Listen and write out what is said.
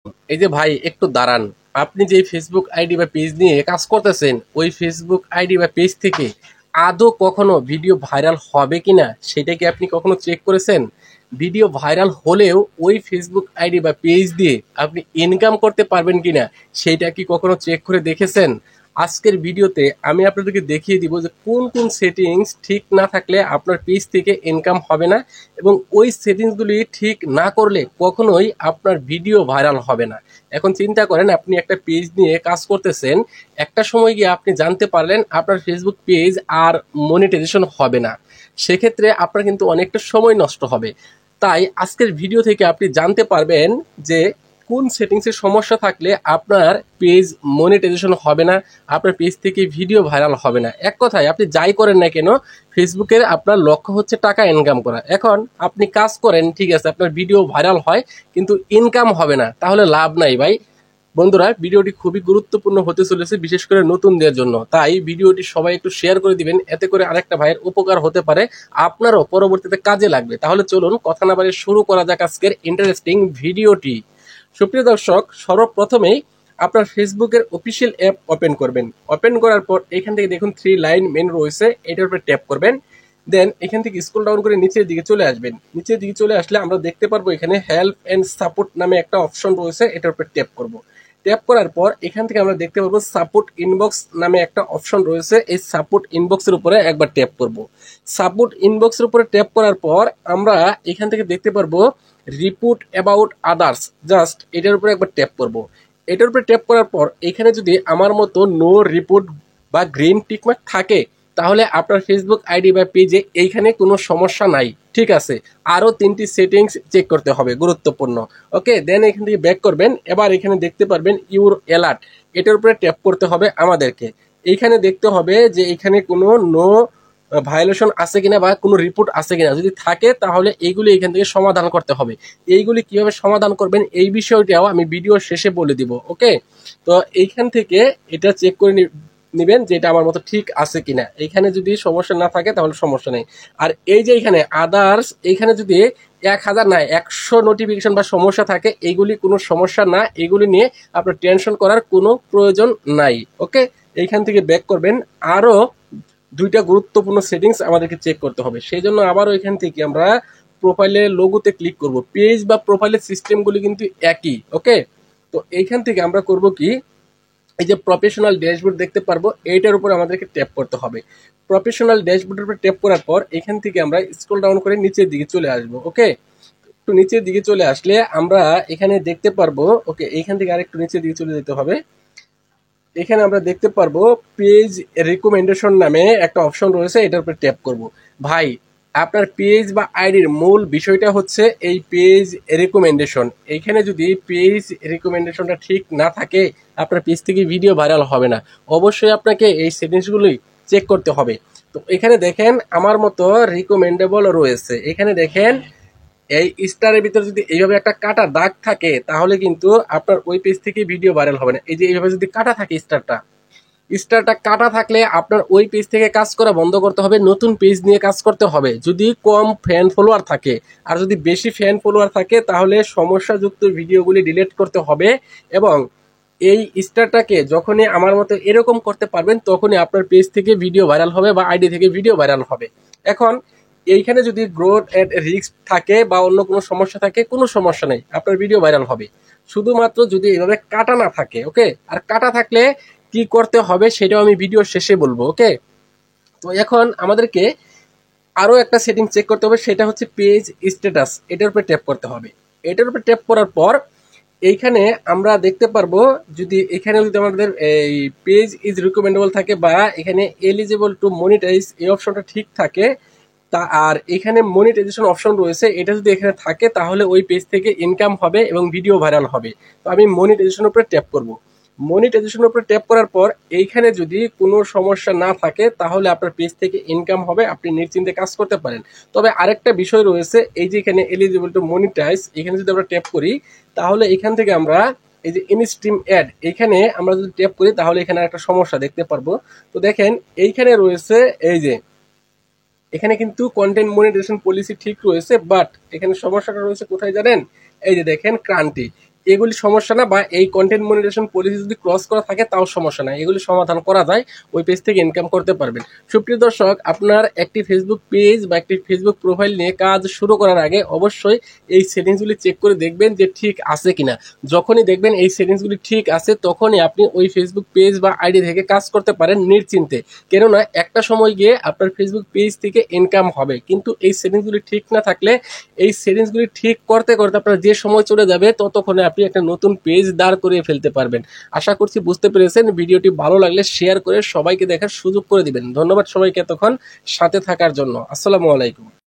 এই যে ভাই একটু দাঁড়ান, আপনি যে ফেসবুক আইডি বা পেজ নিয়ে কাজ করতেছেন ওই ফেসবুক আইডি বা পেজ থেকে আদৌ কখনো ভিডিও ভাইরাল হবে কিনা সেটা কি আপনি কখনো চেক করেছেন? ভিডিও ভাইরাল হলেও ওই ফেসবুক আইডি বা পেজ দিয়ে আপনি ইনকাম করতে পারবেন কিনা সেটা কি কখনো চেক করে দেখেছেন? আজকের ভিডিওতে আমি আপনাদেরকে দেখিয়ে দিব যে কোন কোন সেটিংস ঠিক না থাকলে আপনার পেজ থেকে ইনকাম হবে না, এবং ওই সেটিংসগুলি ঠিক না করলে কখনোই আপনার ভিডিও ভাইরাল হবে না। এখন চিন্তা করেন, আপনি একটা পেজ নিয়ে কাজ করতেছেন, একটা সময় গিয়ে আপনি জানতে পারলেন আপনার ফেসবুক পেজ আর মনিটাইজেশন হবে না। সেক্ষেত্রে আপনার কিন্তু অনেকটা সময় নষ্ট হবে। তাই আজকের ভিডিও থেকে আপনি জানতে পারবেন যে কোন সেটিংসের সমস্যা থাকলে আপনার পেজ মনিটাইজেশন হবে না, আপনার পেজ থেকে ভিডিও ভাইরাল হবে না। এক কথায় আপনি যাই করেন না কেন, ফেসবুকের আপনার লক্ষ্য হচ্ছে টাকা ইনকাম করা। এখন আপনি কাজ করেন, ঠিক আছে, আপনার ভিডিও ভাইরাল হয় কিন্তু ইনকাম হবে না, তাহলে লাভ নাই ভাই। বন্ধুরা, ভিডিওটি খুবই গুরুত্বপূর্ণ হতে চলেছে, বিশেষ করে নতুনদের জন্য। তাই ভিডিওটি সবাই একটু শেয়ার করে দিবেন, এতে করে আরেকটা ভাইয়ের উপকার হতে পারে, আপনারও পরবর্তীতে কাজে লাগবে। তাহলে চলুন কথা না বাড়িয়ে শুরু করা যাক আজকের ইন্টারেস্টিং ভিডিওটি। সুপ্রিয় দর্শক, সর্বপ্রথমেই আপনার ফেসবুকের অফিসিয়াল অ্যাপ ওপেন করবেন। ওপেন করার পর এখান থেকে দেখুন 3 লাইন মেনু রয়েছে, এটার উপরে ট্যাপ করবেন। দেন এখান থেকে স্ক্রল ডাউন করে নিচের দিকে চলে আসবেন। নিচের দিকে চলে আসলে আমরা দেখতে পারবো এখানে হেল্প এন্ড সাপোর্ট নামে একটা অপশন রয়েছে, এটার উপরে ট্যাপ করব। ট্যাপ করার পর এখান থেকে আমরা দেখতে পারবো সাপোর্ট ইনবক্স নামে একটা অপশন রয়েছে, এই সাপোর্ট ইনবক্সের উপরে একবার ট্যাপ করব। সাপোর্ট ইনবক্সের উপরে ট্যাপ করার পর আমরা এখান থেকে দেখতে পারবো রিপোর্ট অ্যাবাউট আদার্স, জাস্ট এটার উপরে একবার ট্যাপ করব। এটার উপরে ট্যাপ করার পর এখানে যদি আমার মতো নো রিপোর্ট বা গ্রিন টিকমার্ক থাকে তাহলে আপনার ফেসবুক আইডি বা পেজে এইখানে কোনো সমস্যা নাই, ঠিক আছে। আরো 3টি সেটিংস চেক করতে হবে, গুরুত্বপূর্ণ। ওকে, দেন এখান থেকে ব্যাক করবেন। এবার এখানে দেখতে পারবেন ইউর অ্যালার্ট, এটার উপরে ট্যাপ করতে হবে আমাদেরকে। এইখানে দেখতে হবে যে এখানে কোনো নো ভায়োলেশন আছে কিনা বা কোনো রিপোর্ট আছে কিনা, যদি থাকে তাহলে এইগুলি এখান থেকে সমাধান করতে হবে। এইগুলি কিভাবে সমাধান করবেন এই বিষয়টাও আমি ভিডিওর শেষে বলে দিব। ওকে, তো এইখান থেকে এটা চেক করে নিবেন যে এটা আমার মতো ঠিক আছে কিনা। এইখানে যদি সমস্যা না থাকে তাহলে সমস্যা নেই। আর এই যে এখানে আদার্স, এইখানে যদি 1000 না 100 নোটিফিকেশন বা সমস্যা থাকে, এইগুলি কোনো সমস্যা না, এগুলি নিয়ে আপনার টেনশন করার কোনো প্রয়োজন নাই। ওকে, এইখান থেকে ব্যাক করবেন। আরো 2টা গুরুত্বপূর্ণ সেটিংস আমাদেরকে চেক করতে হবে, সেই জন্য আবারও এখান থেকে আমরা প্রোফাইলের লোগোতে ক্লিক করব। পেজ বা প্রোফাইলের সিস্টেমগুলি কিন্তু একই। ওকে, তো এইখান থেকে আমরা করব কি, এই যে প্রফেশনাল ড্যাশবোর্ড দেখতে পারবো, এইটার উপর আমাদেরকে ট্যাপ করতে হবে। প্রফেশনাল ড্যাশবোর্ডের উপর ট্যাপ করার পর এখান থেকে আমরা স্ক্রল ডাউন করে নিচের দিকে চলে আসবো। ওকে, একটু নিচের দিকে চলে আসলে আমরা এখানে দেখতে পারবো, ওকে, এইখান থেকে আরেকটু নিচের দিকে চলে যেতে হবে। এখানে আমরা দেখতে পারবো পেজ রিকমেন্ডেশন নামে একটা অপশন রয়েছে, এটার উপর ট্যাপ করব। ভাই, আপনার পেজ বা আইডির মূল বিষয়টা হচ্ছে এই পেজ রিকমেন্ডেশন। এইখানে যদি পেজ রিকমেন্ডেশনটা ঠিক না থাকে আপনার পেজ থেকে ভিডিও ভাইরাল হবে না। অবশ্যই আপনাকে এই সেটিংসগুলি চেক করতে হবে। তো এখানে দেখেন আমার মতো রিকমেন্ডেবল রয়েছে, এখানে দেখেন এই স্টারের ভিতরে যদি এইভাবে একটা কাটা দাগ থাকে তাহলে কিন্তু আপনার ওই পেজ থেকে ভিডিও ভাইরাল হবে না। এই যে এইভাবে যদি কাটা থাকে স্টারটা, স্টারটা কাটা থাকলে আপনার ওই পেজ থেকে কাজ করা বন্ধ করতে হবে, নতুন পেজ নিয়ে কাজ করতে হবে। যদি কম ফ্যান ফলোয়ার থাকে, আর যদি বেশি ফ্যান ফলোয়ার থাকে তাহলে সমস্যাযুক্ত ভিডিওগুলি ডিলিট করতে হবে। এবং এই স্টারটাকে যখনই আমার মতো এরকম করতে পারবেন তখনই আপনার পেজ থেকে ভিডিও ভাইরাল হবে বা আইডি থেকে ভিডিও ভাইরাল হবে। এখন এইখানে যদি গ্রোথ এট রিস্ক থাকে বা অন্য কোনো সমস্যা থাকে, কোনো সমস্যা নেই, আপনার ভিডিও ভাইরাল হবে। শুধুমাত্র যদি এইভাবে কাটা না থাকে। ওকে, আর কাটা থাকলে কি করতে হবে সেটাও আমি ভিডিওর শেষে বলবো। ওকে, তো এখন আমাদেরকে আরো একটা সেটিং চেক করতে হবে, সেটা হচ্ছে পেজ স্ট্যাটাস, এটার উপরে ট্যাপ করতে হবে। এটার উপরে ট্যাপ করার পর এইখানে আমরা দেখতে পারবো, যদি এখানে যদি আমাদের এই পেজ ইজ রিকমেন্ডেবল থাকে বা এখানে এলিজিবল টু মনিটাইজ এই অপশনটা ঠিক থাকে, তা আর এখানে মনিটাইজেশন অপশন রয়েছে, এটা যদি এখানে থাকে তাহলে ওই পেজ থেকে ইনকাম হবে এবং ভিডিও ভাইরাল হবে। তো আমি মনিটাইজেশনের উপরে ট্যাপ করব। মনিটাইজেশনের উপরে ট্যাপ করার পর এইখানে যদি কোনো সমস্যা না থাকে তাহলে আপনার পেজ থেকে ইনকাম হবে, আপনি নিশ্চিন্তে কাজ করতে পারেন। তবে আরেকটা বিষয় রয়েছে, এই যে এখানে এলিজিবল টু মনিটাইজ, এখানে যদি আমরা ট্যাপ করি তাহলে এখান থেকে আমরা এই যে ইনস্ট্রিম অ্যাড, এখানে আমরা যদি ট্যাপ করি তাহলে এখানে একটা সমস্যা দেখতে পারবো। তো দেখেন এইখানে রয়েছে এই যে এখানে কিন্তু কন্টেন্ট মনিটাইজেশন পলিসি ঠিক রয়েছে, বাট এখানে সমস্যাটা রয়েছে কোথায় জানেন? এই যে দেখেন ক্রান্তি, এগুলি সমস্যা না, বা এই কন্টেন্ট মনিটাইজেশন পলিসি যদি ক্রস করা থাকে তাও সমস্যা না, এগুলি সমাধান করা যায়, ওই পেজ থেকে ইনকাম করতে পারবেন। সুপ্রিয় দর্শক, আপনার একটি ফেসবুক পেজ বা একটি ফেসবুক প্রোফাইল নিয়ে কাজ শুরু করার আগে অবশ্যই এই সেটিংসগুলি চেক করে দেখবেন যে ঠিক আছে কিনা। যখনই দেখবেন এই সেটিংসগুলি ঠিক আছে, তখনই আপনি ওই ফেসবুক পেজ বা আইডি থেকে কাজ করতে পারেন নিশ্চিন্তে। কেননা একটা সময় গিয়ে আপনার ফেসবুক পেজ থেকে ইনকাম হবে, কিন্তু এই সেটিংসগুলি ঠিক না থাকলে এই সেটিংসগুলি ঠিক করতে করতে আপনার যে সময় চলে যাবে, ততক্ষণে আপনি একটা নতুন পেজ দাঁড় করিয়ে ফেলতে পারবেন। আশা করছি বুঝতে পেরেছেন। ভিডিওটি ভালো লাগলে শেয়ার করে সবাইকে দেখার সুযোগ করে দিবেন। ধন্যবাদ সবাইকে এতক্ষণ সাথে থাকার জন্য। আসসালামু আলাইকুম।